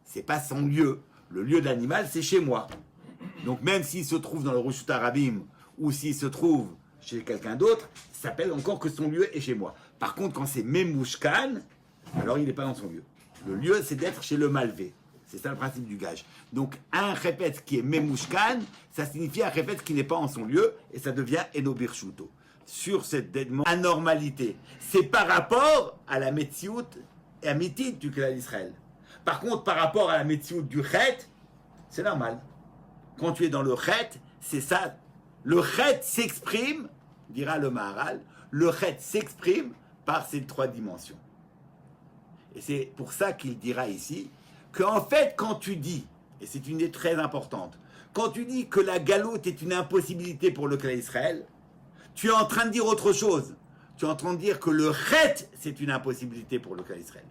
c'est pas son lieu. Le lieu de l'animal, c'est chez moi. Donc même s'il se trouve dans le Rishut Arabim ou s'il se trouve chez quelqu'un d'autre, ça s'appelle encore que son lieu est chez moi. Par contre, quand c'est Memushkan, alors il n'est pas dans son lieu. Le lieu, c'est d'être chez le Malvé. C'est ça le principe du gage. Donc un répète qui est Memushkan, ça signifie un répète qui n'est pas en son lieu et ça devient Eno Birshuto. Sur cette anormalité, c'est par rapport à la Metziut et à Mitit du clan d'Israël. Par contre, par rapport à la Metziut du Chet, c'est normal. Quand tu es dans le Chet, c'est ça. Le Chet s'exprime, dira le Maharal, le Chet s'exprime par ces trois dimensions. Et c'est pour ça qu'il dira ici qu'en fait, quand tu dis, et c'est une idée très importante, quand tu dis que la galoute est une impossibilité pour le clan d'Israël, tu es en train de dire autre chose. Tu es en train de dire que le Chet, c'est une impossibilité pour le clan d'Israël.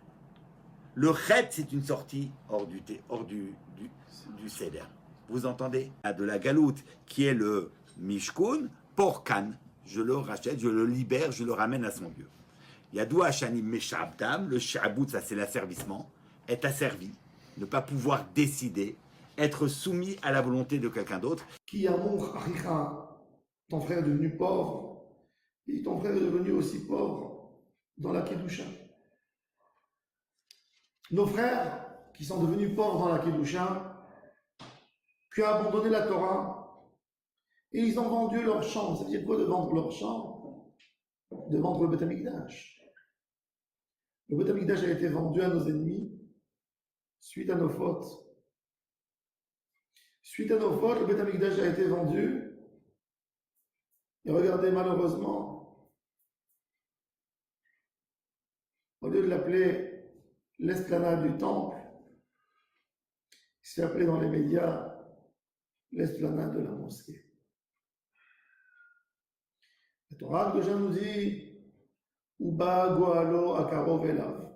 Le chet, c'est une sortie hors du Seder. Vous entendez? De la galoute, qui est le Mishkun, Porkan. Je le rachète, je le libère, je le ramène à son lieu. Yadou Hashanim Meshabdam, le Shabout, ça c'est l'asservissement, être asservi, ne pas pouvoir décider, être soumis à la volonté de quelqu'un d'autre.
Qui amour Achicha, ton frère est devenu pauvre, et ton frère est devenu aussi pauvre dans la Kedusha. Nos frères qui sont devenus pauvres dans la Kedusha, qui ont abandonné la Torah, et ils ont vendu leur champ. Ça veut dire quoi de vendre leur champ? De vendre le Beth Amikdash. Le Beth Amikdash a été vendu à nos ennemis suite à nos fautes. Suite à nos fautes, le Beth Amikdash a été vendu. Et regardez, malheureusement, au lieu de l'appeler l'esplanade du temple, il s'est appelé dans les médias l'esplanade de la mosquée. La Torah de Jean nous dit Uba Goalo Akarov Elav.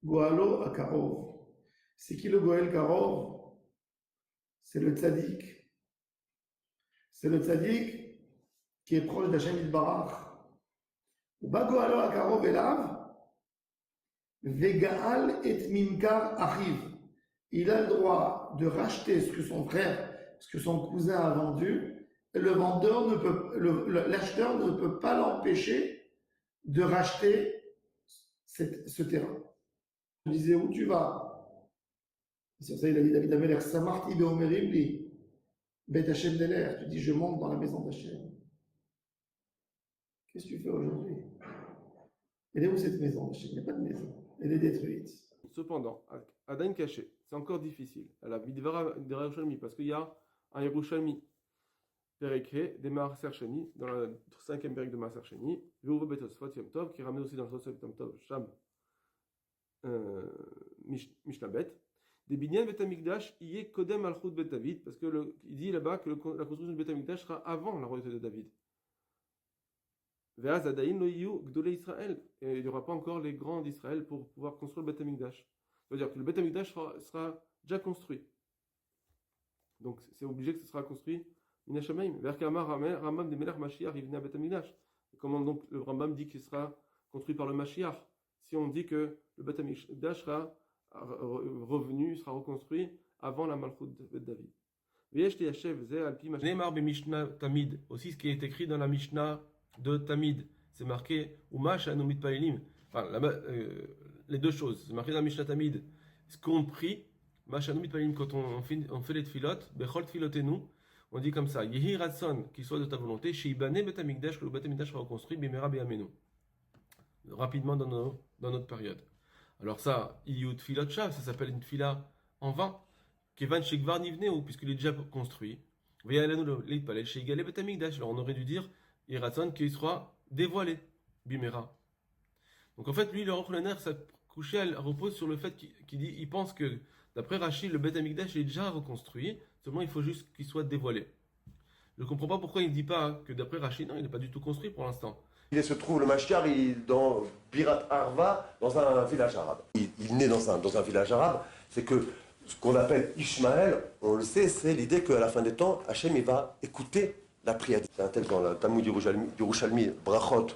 Goalo Akarov. C'est qui le Goel Karov? C'est le tzaddik. C'est le tzaddik qui est proche d'Hachem Yitbarach. Uba Goalo Akarov Elav. Vegaal et Mimkar Achiv. Il a le droit de racheter ce que son frère, ce que son cousin a vendu. Le vendeur ne peut, l'acheteur ne peut pas l'empêcher de racheter ce terrain. Il disait où tu vas? C'est pour ça qu'il a dit David Ameler, Samarti Beomeribli, Bet Hashem Deler. Tu dis je monte dans la maison d'Hachem. Qu'est-ce que tu fais aujourd'hui? Elle est où cette maison? Il n'y a pas de maison. Elle est détruite.
Cependant, Adain caché, c'est encore difficile. Elle a Bidvara de Yerushalmi, parce qu'il y a un Yerushalmi. Perek des Maaser Sheni, dans le 5e Perek de Maaser Sheni, Veuve Betosfot Yom Tov, qui ramène aussi dans le Tosfot Yom Tov, Sham Mishnabet, des Binyan Bet Amikdash, y est Kodem Alchut Bet David, parce qu'il dit là-bas que la construction du Bet Amikdash sera avant la royauté de David. Veaz Adain Lo Yiyu Gdolei Israël, et il n'y aura pas encore les grands d'Israël pour pouvoir construire le Bet Amikdash. C'est-à-dire que le Bet Amikdash sera déjà construit. Donc c'est obligé que ce sera construit. Rambam de Melech Mashiach, il venait à Bet Amikdash. Comment donc le Rambam dit qu'il sera construit par le Mashiach? Si on dit que le Bet Amikdash sera revenu, sera reconstruit avant la Malchut de David. Neymar be Mishnah Tamid, aussi ce qui est écrit dans la Mishnah de Tamid, c'est marqué Umash Anumit Paelim. Enfin, les deux choses, c'est marqué dans la Mishnah Tamid. Ce qu'on prie, Mashanumit Paelim, quand on fait les tfilotes, Bechol Tfilotenu, on dit comme ça, Yehi Ratson, qu'il soit de ta volonté, Sheibane Bet Amikdash, que le Bet Amikdash sera reconstruit, Bimera Be'amenu. Rapidement dans notre période. Alors ça, Iyut Filot Shav, ça s'appelle une fila en vain. Kevan Shekvar Nivneu, puisqu'il est déjà construit. Veyalanu Leitpalel Sheigale Bet Amikdash. Alors on aurait dû dire, Yehi Ratson, qu'il sera dévoilé, Bimera. Donc en fait, lui, le Rochlener, sa couché, elle repose sur le fait qu'il pense que, d'après Rashi, le Bet Amikdash est déjà reconstruit, seulement il faut juste qu'il soit dévoilé. Je ne comprends pas pourquoi il ne dit pas que d'après Rashi, non, il n'est pas du tout construit pour l'instant.
Il se trouve, le Mashiach, dans Birat Arva, dans un village arabe. Il naît dans un village arabe. C'est que ce qu'on appelle Ishmaël, on le sait, c'est l'idée qu'à la fin des temps, Hachem il va écouter la prière. C'est un tel dans le Talmud du Yerushalmi, Brachot,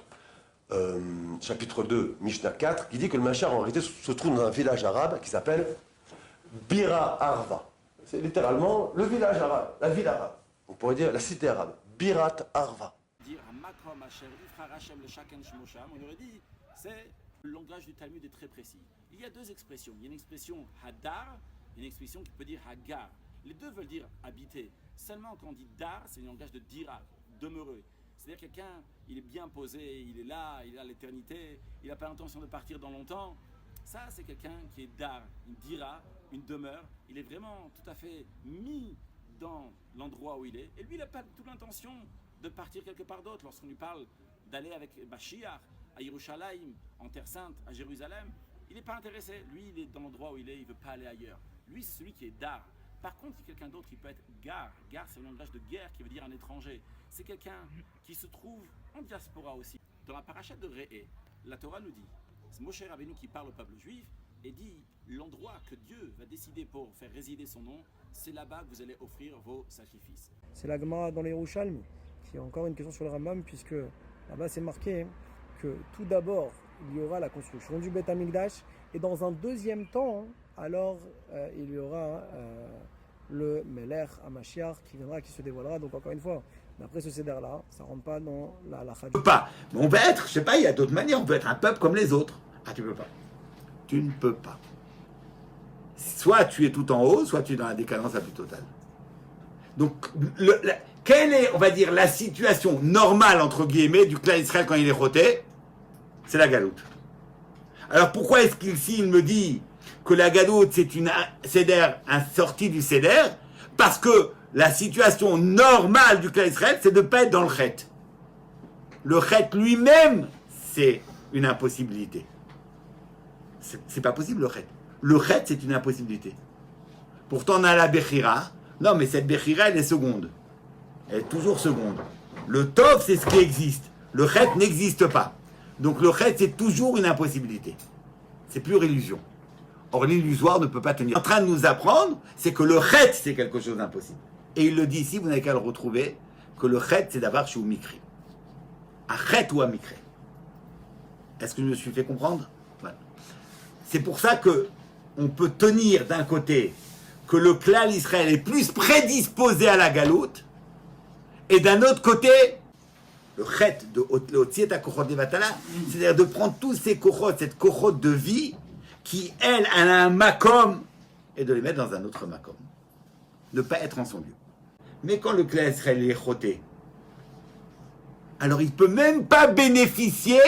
chapitre 2, Mishnah 4, qui dit que le Mashiach en réalité se trouve dans un village arabe qui s'appelle Bira Arva. C'est littéralement le village arabe, la ville arabe. On pourrait dire la cité arabe, Birat Arva.
On aurait dit, c'est le langage du Talmud est très précis. Il y a deux expressions. Il y a une expression hadar, une expression qui peut dire hagar. Les deux veulent dire habiter. Seulement quand on dit dar, c'est un langage de dira, demeureux. C'est-à-dire quelqu'un, il est bien posé, il est là, il a l'éternité, il n'a pas l'intention de partir dans longtemps. Ça, c'est quelqu'un qui est dar, une dira, une demeure. Il est vraiment tout à fait mis dans l'endroit où il est. Et lui, il n'a pas toute l'intention de partir quelque part d'autre. Lorsqu'on lui parle d'aller avec Mashiach à Yerushalayim, en Terre Sainte, à Jérusalem, il n'est pas intéressé. Lui, il est dans l'endroit où il est, il ne veut pas aller ailleurs. Lui, c'est celui qui est dar. Par contre, il y a quelqu'un d'autre qui peut être gar. Gar, c'est le langage de guerre qui veut dire un étranger. C'est quelqu'un qui se trouve en diaspora aussi. Dans la parachute de Réé, la Torah nous dit, c'est Moshe Rabbeinu qui parle au peuple juif et dit l'endroit que Dieu va décider pour faire résider son nom, c'est là-bas que vous allez offrir vos sacrifices.
C'est la Gemara dans les Yerushalmi, qui est encore une question sur le Rambam, puisque là-bas c'est marqué que tout d'abord il y aura la construction du Bet Amikdash et dans un deuxième temps, alors il y aura le Melech HaMashiach qui viendra, qui se dévoilera. Donc encore une fois, d'après ce céder-là, ça ne rentre pas dans la halakha.
On peut pas. Mais on peut être, je sais pas, il y a d'autres manières. On peut être un peuple comme les autres. Ah, tu peux pas. Tu ne peux pas. Soit tu es tout en haut, soit tu es dans la décadence la plus totale. Donc, quelle est, on va dire, la situation normale, entre guillemets, du clan Israël quand il est roté? C'est la galoute. Alors pourquoi est-ce qu'ici il me dit que la galoute c'est une sortie du céder? Parce que la situation normale du clan Israël, c'est de ne pas être dans le chet. Le chet lui-même, c'est une impossibilité. C'est pas possible le chet. Le chet, c'est une impossibilité. Pourtant, on a la bechira. Non, mais cette bechira, elle est seconde. Elle est toujours seconde. Le tov, c'est ce qui existe. Le chet n'existe pas. Donc le chet, c'est toujours une impossibilité. C'est pure illusion. Or, l'illusoire ne peut pas tenir. En train de nous apprendre, c'est que le chet, c'est quelque chose d'impossible. Et il le dit ici, vous n'avez qu'à le retrouver, que le chet, c'est d'avoir chez Mikri. À chet ou à Mikri. Est-ce que je me suis fait comprendre? Voilà. C'est pour ça que on peut tenir d'un côté que le clan Israël est plus prédisposé à la galoute, et d'un autre côté, le chet de Otziet HaKochot Devatala, c'est-à-dire de prendre tous ces kochot, cette kochot de vie, qui, elle a un makom, et de les mettre dans un autre makom. Ne pas être en son lieu. Mais quand le clan Israël est choté, alors il ne peut même pas bénéficier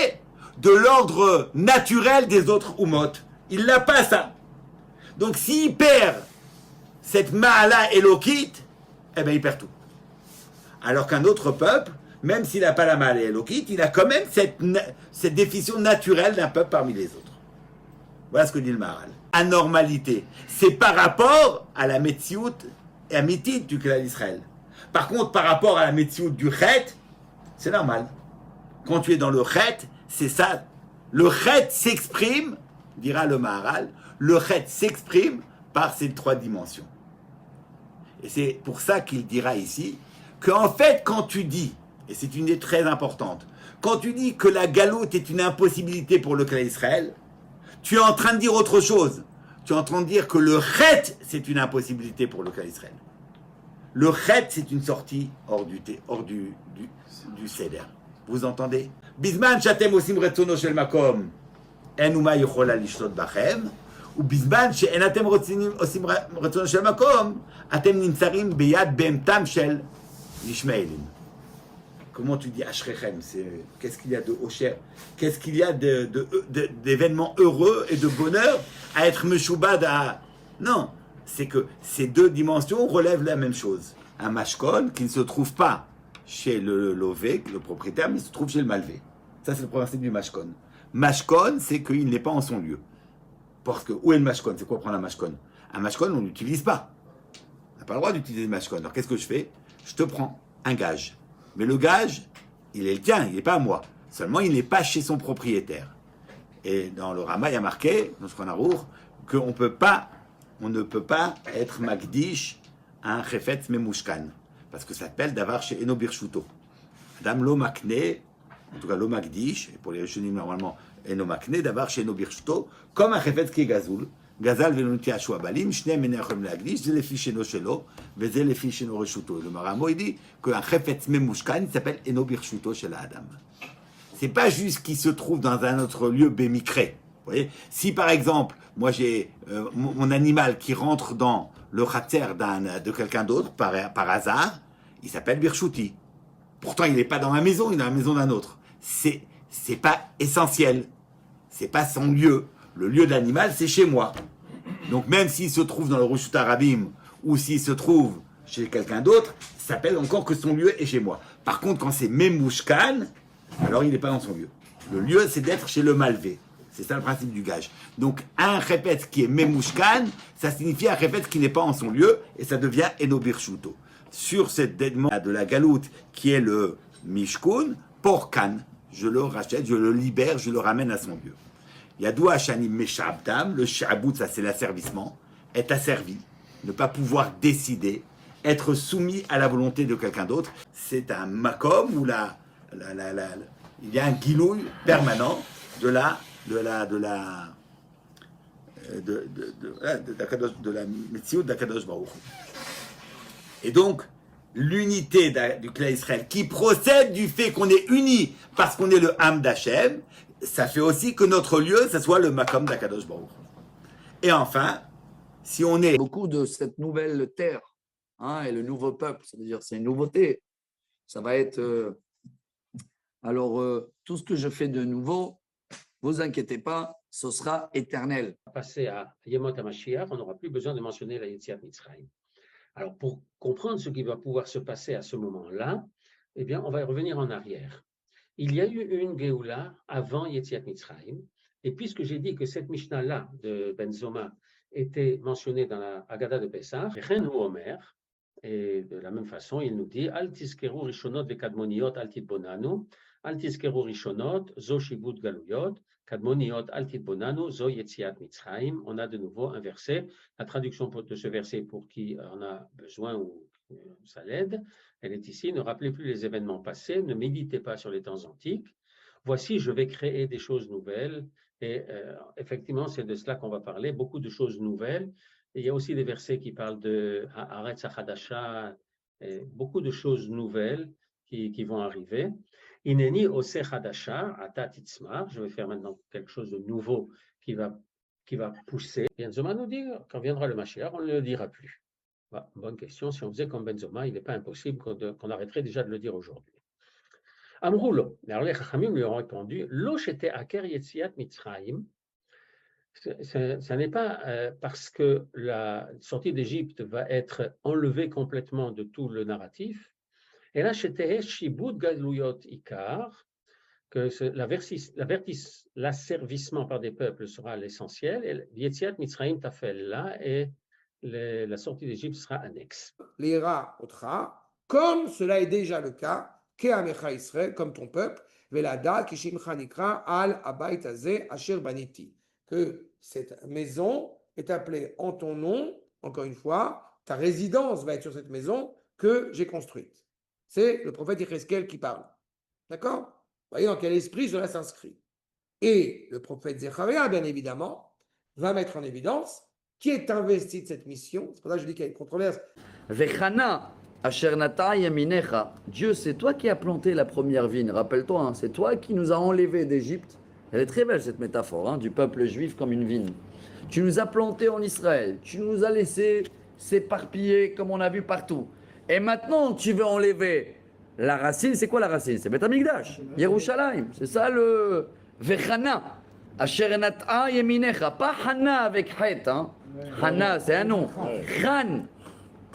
de l'ordre naturel des autres Umot. Il n'a pas ça. Donc s'il perd cette Ma'ala Elokit, eh bien il perd tout. Alors qu'un autre peuple, même s'il n'a pas la Ma'ala Elokit, il a quand même cette définition naturelle d'un peuple parmi les autres. Voilà ce que dit le Maharal. Anormalité, c'est par rapport à la Metsiout et à Mitit du clan d'Israël. Par contre, par rapport à la Metsiout du Chet, c'est normal. Quand tu es dans le Chet, c'est ça. Le Chet s'exprime, dira le Maharal, le Chet s'exprime par ces trois dimensions. Et c'est pour ça qu'il dira ici qu'en fait, quand tu dis, et c'est une idée très importante, quand tu dis que la galoute est une impossibilité pour le clan d'Israël, tu es en train de dire autre chose. Tu es en train de dire que le Chet, c'est une impossibilité pour le clan d'Israël. Le Chet, c'est une sortie hors du Seder. Vous entendez? Bizman shatem osim retzono shel makom, en uma yochola lishlot bachem, ou bizman she'en atem osim retzono shel makom, atem nimtzarim beyad behemtam shel Ishmaelim. Comment tu dis Ashrechem? Qu'est-ce qu'il y a de Osher? Qu'est-ce qu'il y a d'événements heureux et de bonheur à être Meshoubad à... Non, c'est que ces deux dimensions relèvent la même chose. Un mashkon qui ne se trouve pas chez le lové, le propriétaire, mais il se trouve chez le malvé. Ça, c'est le principe du mashkon. Mashkon, c'est qu'il n'est pas en son lieu. Parce que, où est le mashkon? C'est quoi prendre un mashkon? Un mashkon, on n'utilise pas. On n'a pas le droit d'utiliser le mashkon. Alors, qu'est-ce que je fais? Je te prends un gage. Mais le gage, il est le tien, il n'est pas à moi. Seulement, il n'est pas chez son propriétaire. Et dans le Rama, il y a marqué, dans Shulchan Aruch, qu'on ne peut pas être Magdish à un Chefetz Memushkan. Parce que ça s'appelle d'avoir chez Eno Birshuto. Madame lo makne, en tout cas lo Magdish, et pour les Rishonim normalement, Eno makne, d'avoir chez Eno Birshuto, comme un Chefetz qui est Gazoul. Gazal venuti ashua balim, shneim menachem lagdish, c'est les fiches no shelo, c'est les fiches no reshuto. Le Maramo il dit qu'un chefetz memushkan s'appelle eno birshuto shel Adam. C'est pas juste qu'il se trouve dans un autre lieu bémicré. Vous voyez, si par exemple, moi j'ai mon animal qui rentre dans le khatser de quelqu'un d'autre par hasard, il s'appelle birshuti. Pourtant il n'est pas dans ma maison, il est dans la maison d'un autre. C'est pas essentiel, c'est pas son lieu. Le lieu de l'animal, c'est chez moi. Donc même s'il se trouve dans le Reshut Arabim ou s'il se trouve chez quelqu'un d'autre, ça s'appelle encore que son lieu est chez moi. Par contre, quand c'est Memushkan, alors il n'est pas dans son lieu. Le lieu, c'est d'être chez le malvé. C'est ça le principe du gage. Donc un répète qui est Memushkan, ça signifie un répète qui n'est pas en son lieu et ça devient Eno Birshuto. Sur cette dédement de la galoute qui est le Mishkun, Porkan, je le rachète, je le libère, je le ramène à son lieu. Yadoua Shanim Meshabdam, le Shabout, ça c'est l'asservissement, être asservi, ne pas pouvoir décider, être soumis à la volonté de quelqu'un d'autre. C'est un makom où il y a un guilouille permanent de la Metsiout d'Akadosh Baruch. Et donc, l'unité du clan Israël qui procède du fait qu'on est unis parce qu'on est le Ham d'Hachem, ça fait aussi que notre lieu, ça soit le Makom d'Akadosh Baruch. Et enfin, si on est...
Beaucoup de cette nouvelle terre, hein, et le nouveau peuple, c'est-à-dire c'est une nouveauté, ça va être... tout ce que je fais de nouveau, vous inquiétez pas, ce sera éternel.
Passer à Yemot HaMashiach, on n'aura plus besoin de mentionner la Yetziat Mitzrayim. Alors, pour comprendre ce qui va pouvoir se passer à ce moment-là, eh bien, on va revenir en arrière. Il y a eu une Géoula avant Yetziat Mitzrayim, et puisque j'ai dit que cette Mishnah-là de Ben Zoma était mentionnée dans la Haggadah de Pessah, Chen ou Omer, et de la même façon, il nous dit Al tiskeru rishonot vekadmoniot al titbonanu, Al tiskeru rishonot zo shibud galuyot, kadmoniot al titbonanu zo yetziat Mitzrayim. On a de nouveau un verset. La traduction de ce verset pour qui en a besoin ou ça l'aide, elle est ici. Ne rappelez plus les événements passés, ne méditez pas sur les temps antiques. Voici, je vais créer des choses nouvelles. Et effectivement, c'est de cela qu'on va parler, beaucoup de choses nouvelles. Et il y a aussi des versets qui parlent de Haaretz HaChadasha, beaucoup de choses nouvelles qui vont arriver. Ineni Oseh Chadasha, Ata Titzmar, je vais faire maintenant quelque chose de nouveau qui va pousser. Ben Zoma nous dit, quand viendra le Mashiach, on ne le dira plus. Bah, bonne question, si on faisait comme Ben Zoma, il n'est pas impossible qu'on arrêterait déjà de le dire aujourd'hui. Amroulo. Alors les Chachamim lui ont répondu, Lo shete aker yetziat Mitzrayim. Ça n'est pas parce que la sortie d'Égypte va être enlevée complètement de tout le narratif, et là, shibud galuyot ikar, que l'asservissement par des peuples sera l'essentiel, et Yetziat Mitzrayim tafel là, et la sortie d'Égypte sera annexe.
L'ira otra, comme cela est déjà le cas, Ke'amecha Israël, comme ton peuple, Velada kishimcha nikra al abayt hazeh asher baniti, que cette maison est appelée en ton nom, encore une fois, ta résidence va être sur cette maison que j'ai construite. C'est le prophète Yecheskel qui parle. D'accord? Vous voyez dans quel esprit cela s'inscrit. Et le prophète Zecharia, bien évidemment, va mettre en évidence qui est investi de cette mission. C'est pour ça que je dis qu'il y a une controverse.
Vechana, asher nata yaminecha. Dieu, c'est toi qui as planté la première vigne. Rappelle-toi, hein, c'est toi qui nous as enlevés d'Égypte. Elle est très belle cette métaphore, hein, du peuple juif comme une vigne. Tu nous as plantés en Israël, tu nous as laissés s'éparpiller comme on a vu partout. Et maintenant tu veux enlever la racine. C'est quoi la racine? C'est Beth Amikdash, Yerushalayim. C'est ça le Vechana. Asher nata yeminecha. Pas Hana avec Het. Hein. Hana, c'est un nom. Khan.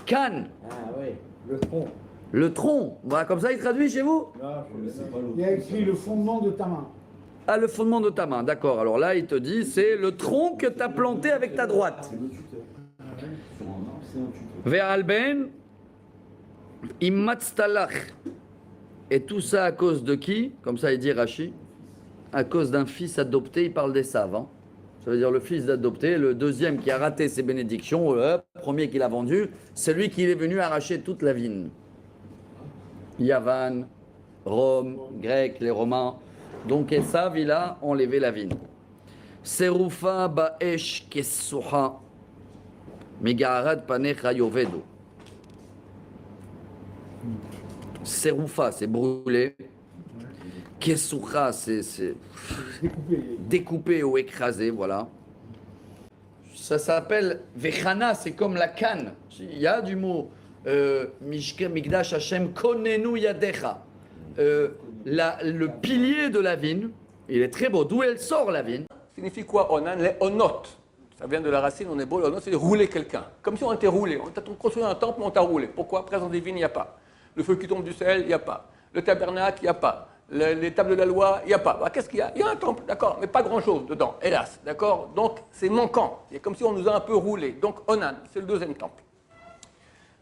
Kan.
Ah oui, le tronc.
Le tronc. Voilà, comme ça il traduit chez vous?
Il y a écrit le fondement de ta main.
Ah, le fondement de ta main, d'accord. Alors là, il te dit, c'est le tronc que tu as planté avec ta droite. Ve'alben, immatztalach. Et tout ça à cause de qui? Comme ça, il dit Rashi. À cause d'un fils adopté, il parle des savants. Ça veut dire le fils d'adopté, le deuxième qui a raté ses bénédictions, le premier qu'il a vendu, c'est lui qui est venu arracher toute la vigne. Yavan, Rome, Grec, les Romains. Donc Esav, il a enlevé la vigne. Serufa ba'esh kesuha megarad panecha yovedo. Serufa, c'est brûlé. Kesuha, c'est découpé ou écrasé, voilà. Ça s'appelle Vechana, c'est comme la canne. Il y a du mot Mishke Migdash Hashem Konenu Yadecha. Le pilier de la vigne, il est très beau. D'où elle sort la vigne?
Signifie quoi onan? Les onot. Ça vient de la racine en hébreu. Onot, c'est rouler quelqu'un. Comme si on était roulé. On t'a construit un temple, on t'a roulé. Pourquoi? Présence divine, il n'y a pas. Le feu qui tombe du ciel, il n'y a pas. Le tabernacle, il n'y a pas. Les tables de la loi, il n'y a pas. Bah, qu'est-ce qu'il y a? Il y a un temple, d'accord, mais pas grand-chose dedans, hélas, d'accord. Donc c'est manquant. C'est comme si on nous a un peu roulé. Donc onan, c'est le deuxième temple.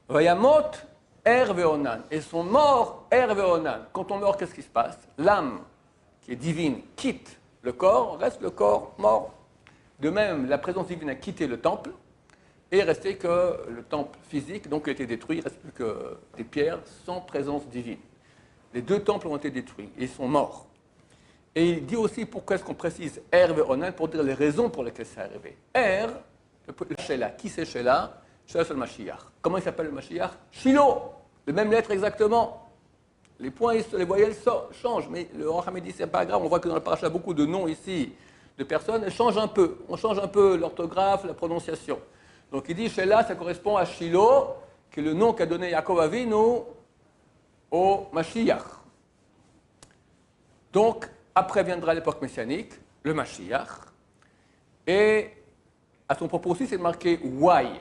Vayamot. Er ve'onan. Et sont morts Er ve'onan. Quand on meurt, qu'est-ce qui se passe? L'âme, qui est divine, quitte le corps, reste le corps mort. De même, la présence divine a quitté le temple et est resté que le temple physique, donc a été détruit, il ne reste plus que des pierres sans présence divine. Les deux temples ont été détruits, ils sont morts. Et il dit aussi pourquoi est-ce qu'on précise Er ve'onan, pour dire les raisons pour lesquelles c'est arrivé. Er, Shelah. Qui c'est Shelah? C'est le Mashiach. Comment il s'appelle le Mashiach? Shiloh, les mêmes lettres exactement. Les points, les voyelles changent, mais le Racham dit c'est pas grave. On voit que dans le paracha, beaucoup de noms ici de personnes, elles changent un peu. On change un peu l'orthographe, la prononciation. Donc il dit Shelah, ça correspond à Shiloh, qui est le nom qu'a donné Yaakov Avinu au Mashiach. Donc après viendra l'époque messianique, le Mashiach, et à son propos aussi c'est marqué Why.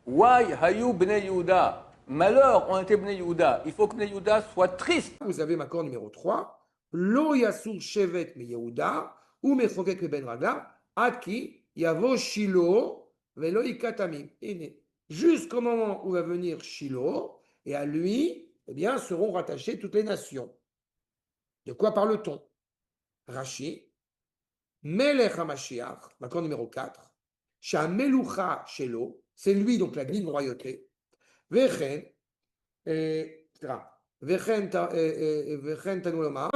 Why hayu bnei Yehuda? Malheur ont été bnei Yehuda. Il faut que bnei Yehuda soit triste.
Vous avez ma corde numéro 3. Lo yasur shevet me Yehuda ou mechokek me ben ragla ad ki yavo Shiloh velo ikatamim. Jusqu'au moment où va venir Shiloh, et à lui, eh bien, seront rattachées toutes les nations. De quoi parle-t-on? Rashi, Melech HaMashiach, ma corde numéro 4, Shamelucha Shelo, c'est lui, donc la digne royauté. Vechen, Vechen Tanulama,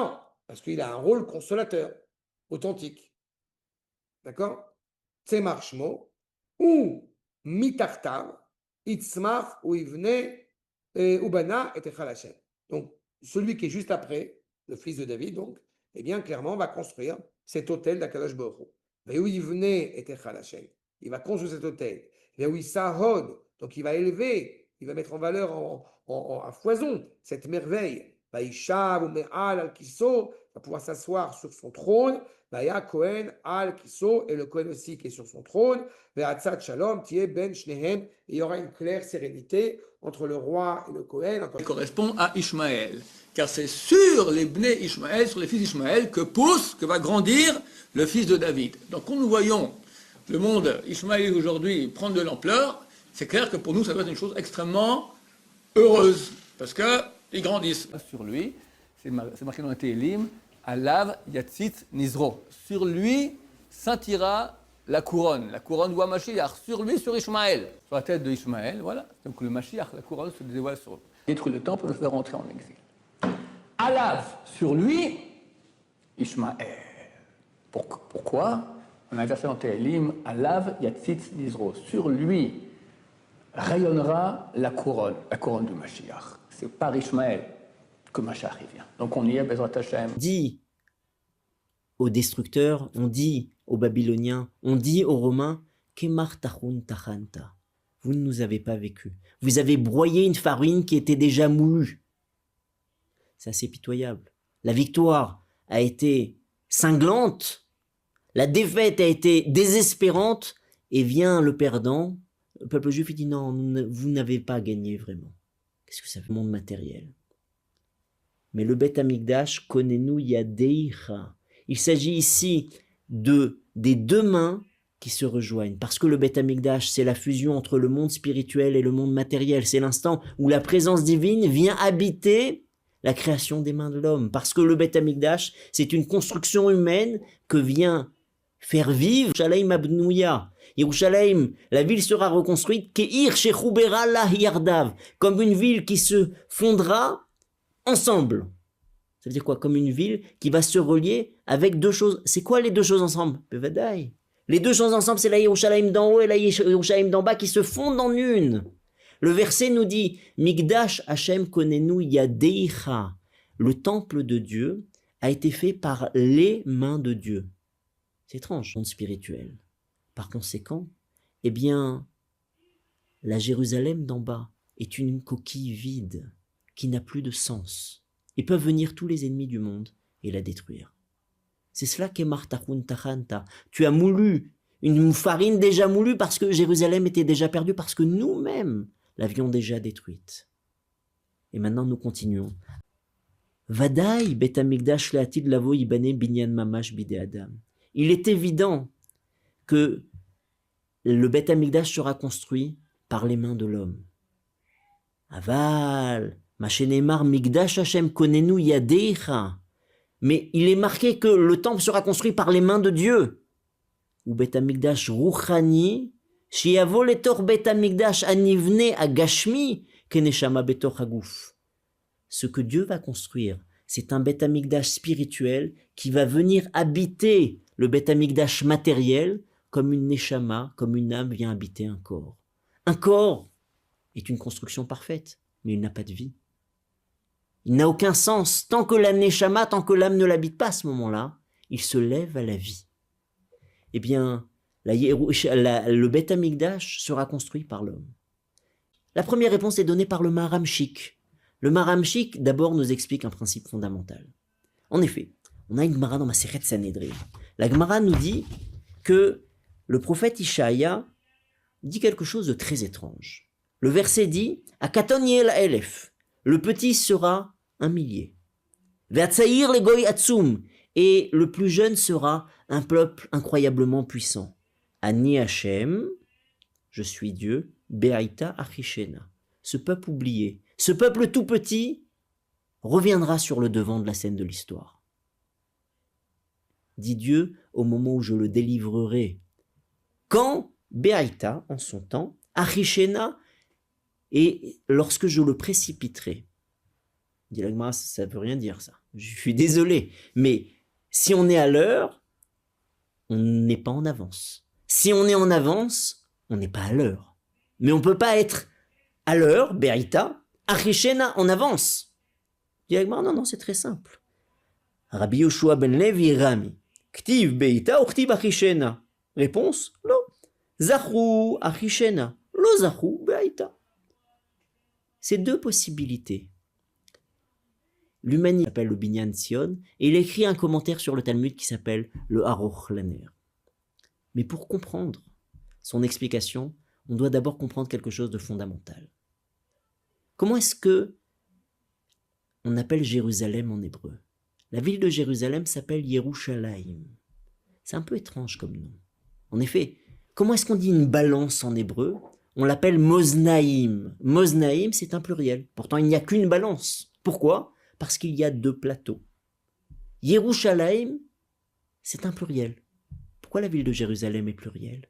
parce qu'il a un rôle consolateur, authentique. D'accord? Tzemar Shmo, ou Mitartav, Itzmach, ou Ivne, Ubana et Echal Hashem. Donc, celui qui est juste après, le fils de David, donc, eh bien, clairement, va construire cet hôtel d'Akadosh Baruch Hu. Et où Ivne et Echal Hashem. Il va construire cet hôtel. Et où Sahod, donc il va élever, il va mettre en valeur à foison cette merveille Vaïshav ou Me'al al Kiso, va pouvoir s'asseoir sur son trône. Vaya Kohen al Kiso, et le Kohen aussi qui est sur son trône. Ve'atzat Shalom, Tieh ben Shnehem, et il y aura une claire sérénité entre le roi et le Kohen.
Il correspond à Ishmaël, car c'est sur les Bnei Ishmaël, sur les fils d'Ishmaël, que va grandir le fils de David. Donc quand nous voyons le monde Ishmaël aujourd'hui prendre de l'ampleur, c'est clair que pour nous ça doit être une chose extrêmement heureuse, parce qu'ils grandissent. Sur lui, c'est marqué dans le Télim, Alav Yatzit Nizro. Sur lui scintillera la couronne du Mashiach. Sur lui, sur Ishmaël. Sur la tête de Ishmaël, voilà. Donc le Mashiach, la couronne se dévoile sur lui. Détruit le temple, nous faire rentrer en exil. Alav, sur lui, Ishmaël. Pourquoi? On a inversé dans Télim, Alav Yatzit Nizro. Sur lui rayonnera la couronne du Mashiach. C'est par Ishmaël que Mashiach vient. Donc on y est, Bezrat Hashem.
On dit aux destructeurs, on dit aux Babyloniens, on dit aux Romains, Kemar Tachun Tachanta. Vous ne nous avez pas vécu. Vous avez broyé une farine qui était déjà moulue. C'est assez pitoyable. La victoire a été cinglante, la défaite a été désespérante, et vient le perdant. Le peuple juif dit non, vous n'avez pas gagné vraiment. Qu'est-ce que ça fait, monde matériel? Mais le Beth Amikdash, connais-nous Yadeicha. Il s'agit ici des deux mains qui se rejoignent. Parce que le Beth Amikdash, c'est la fusion entre le monde spirituel et le monde matériel. C'est l'instant où la présence divine vient habiter la création des mains de l'homme. Parce que le Beth Amikdash, c'est une construction humaine que vient faire vivre Yerushalayim Abnouya. Yerushalayim, la ville sera reconstruite Ke'ir Shechubera la Yardav, comme une ville qui se fondera ensemble. Ça veut dire quoi? Comme une ville qui va se relier avec deux choses. C'est quoi les deux choses ensemble? Bevadaï. Les deux choses ensemble, c'est la Yerushalayim d'en haut et la Yerushalayim d'en bas qui se fondent en une. Le verset nous dit Migdash Hashem konenu yadeicha. Le temple de Dieu a été fait par les mains de Dieu. C'est étrange, monde spirituel. Par conséquent, eh bien, la Jérusalem d'en bas est une coquille vide qui n'a plus de sens. Et peuvent venir tous les ennemis du monde et la détruire. C'est cela qu'est Martachun Tachanta. Tu as moulu une farine déjà moulue parce que Jérusalem était déjà perdue, parce que nous-mêmes l'avions déjà détruite. Et maintenant nous continuons. Vadaï Bet Amikdash le'atid lavo yibane binyan mamash bide adam. Il est évident que le Bet Amikdash sera construit par les mains de l'homme. Aval Mashenemar Migdash Hashem konenu yadeicha. Mais il est marqué que le temple sera construit par les mains de Dieu. Ou Bet Amikdash ruchani, shiavo letor Bet Amikdash anivne agashmi, keneshama betor haguf. Ce que Dieu va construire, c'est un Bet Amikdash spirituel qui va venir habiter le Bet Amikdash matériel comme une neshama, comme une âme vient habiter un corps. Un corps est une construction parfaite, mais il n'a pas de vie. Il n'a aucun sens. Tant que la neshama, tant que l'âme ne l'habite pas à ce moment-là, il se lève à la vie. Eh bien, le Beth Amikdash sera construit par l'homme. La première réponse est donnée par le Maharamshik. Le Maharamshik, d'abord, nous explique un principe fondamental. En effet, on a une Gemara dans Maseret Sanhedrin. La Gemara nous dit que le prophète Ishaïa dit quelque chose de très étrange. Le verset dit « Akatoniel elef » le petit sera 1 millier. Ve'atsaïr le goy atsum, et le plus jeune sera un peuple incroyablement puissant. Ani Hashem, je suis Dieu, Be'aita achishena. Ce peuple oublié, ce peuple tout petit, reviendra sur le devant de la scène de l'histoire. Dit Dieu au moment où je le délivrerai. Quand Be'aita, en son temps, achishena, et lorsque je le précipiterai. Dit la Gemara, ça ne veut rien dire ça. Je suis désolé, mais si on est à l'heure, on n'est pas en avance. Si on est en avance, on n'est pas à l'heure. Mais on ne peut pas être à l'heure, Berita, Achishena, en avance. Dit la Gemara, non, c'est très simple. Rabbi Yoshua ben Levi Rami, Ktiv Beita ou Ktiv Achishena. Réponse, non. Zachru Achishena, lo Zachru Beita. Ces deux possibilités. l'humanité s'appelle le Binyan Sion, et il écrit un commentaire sur le Talmud qui s'appelle le Aruch Laner. Mais pour comprendre son explication, on doit d'abord comprendre quelque chose de fondamental. Comment est-ce que on appelle Jérusalem en hébreu? La ville de Jérusalem s'appelle Yerushalayim. C'est un peu étrange comme nom. En effet, comment est-ce qu'on dit une balance en hébreu? On l'appelle Moznaïm. Moznaïm, c'est un pluriel. Pourtant, il n'y a qu'une balance. Pourquoi? Parce qu'il y a deux plateaux. Yerushalayim, c'est un pluriel. Pourquoi la ville de Jérusalem est plurielle?